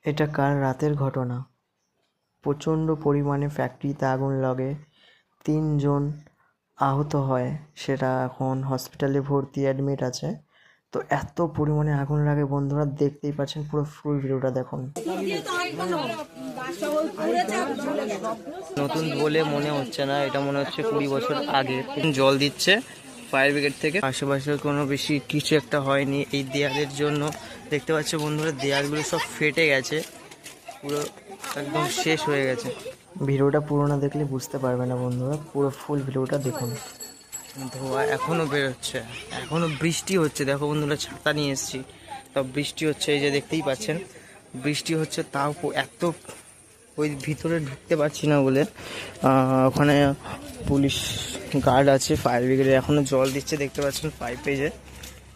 এটা কাল রাতের ঘটনা। প্রচণ্ড পরিমাণে ফ্যাক্টরিতে আগুন লাগে, 3 জন আহত হয়। সেটা এখন হসপিটালে ভর্তি, অ্যাডমিট আছে। তো এত পরিমাণে আগুন লাগে বন্ধুরা, দেখতেই পাচ্ছেন, পুরো ফুল ভিডিওটা দেখুন। নতুন বলে মনে হচ্ছে না, এটা মনে হচ্ছে 20 বছর আগে। জল দিচ্ছে ফায়ার ব্রিগেড থেকে, আশেপাশে কোনো বেশি কিছু একটা হয়নি। এই দেয়ালের জন্য দেখতে পাচ্ছে বন্ধুরা, দেয়ালগুলো সব ফেটে গেছে, পুরো একদম শেষ হয়ে গেছে। ভিডিওটা পুরো না দেখলে বুঝতে পারবে না বন্ধুরা, পুরো ফুল ভিডিওটা দেখুন। ধোঁয়া এখনো বেরোচ্ছে, এখনো বৃষ্টি হচ্ছে। দেখো বন্ধুরা, ছাতা নিয়ে এসেছি, তাও বৃষ্টি হচ্ছে। এই যে দেখতেই পাচ্ছেন বৃষ্টি হচ্ছে, তাও এত ওই ভিতরে ঢুকতে পারছি না বলে ওখানে পুলিশ গার্ড আছে, ফায়ার ব্রিগেডের এখনো জল দিচ্ছে। দেখতে পাচ্ছেন পাইপে যে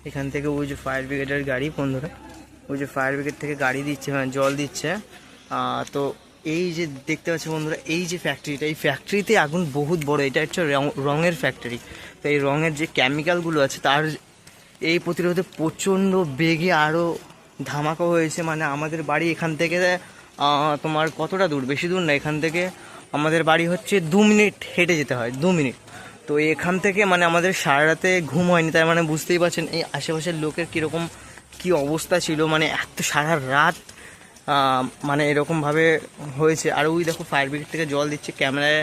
এখান থেকে ওই যে ফায়ার ব্রিগেডের গাড়ি বন্ধুরা, ওই যে ফায়ার ব্রিগেড থেকে গাড়ি দিচ্ছে, মানে জল দিচ্ছে। তো এই যে দেখতে পাচ্ছি বন্ধুরা, এই যে ফ্যাক্টরিটা, এই ফ্যাক্টরিতে আগুন বহুত বড়। এটা হচ্ছে রঙের ফ্যাক্টরি। তো এই রঙের যে কেমিক্যালগুলো আছে, তার এই প্রতিরোধে প্রচণ্ড বেগে আরও ধামাকা হয়েছে। মানে আমাদের বাড়ি এখান থেকে তোমার কতটা দূর, বেশি দূর না, এখান থেকে আমাদের বাড়ি হচ্ছে 2 মিনিট হেঁটে যেতে হয়, 2 মিনিট। তো এখান থেকে মানে আমাদের সারা রাতে ঘুম হয়নি। তার মানে বুঝতেই পারছেন এই আশেপাশের লোকের কীরকম কী অবস্থা ছিল। মানে এত সারা রাত মানে এরকমভাবে হয়েছে। আর ওই দেখো ফায়ার ব্রিগেড থেকে জল দিচ্ছে, ক্যামেরায়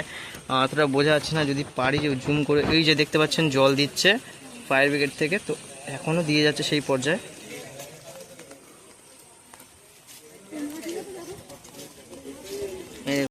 অতটা বোঝা যাচ্ছে না, যদি পারি যে জুম করে। এই যে দেখতে পাচ্ছেন জল দিচ্ছে ফায়ার ব্রিগেড থেকে, তো এখনও দিয়ে যাচ্ছে সেই পর্যায়ে।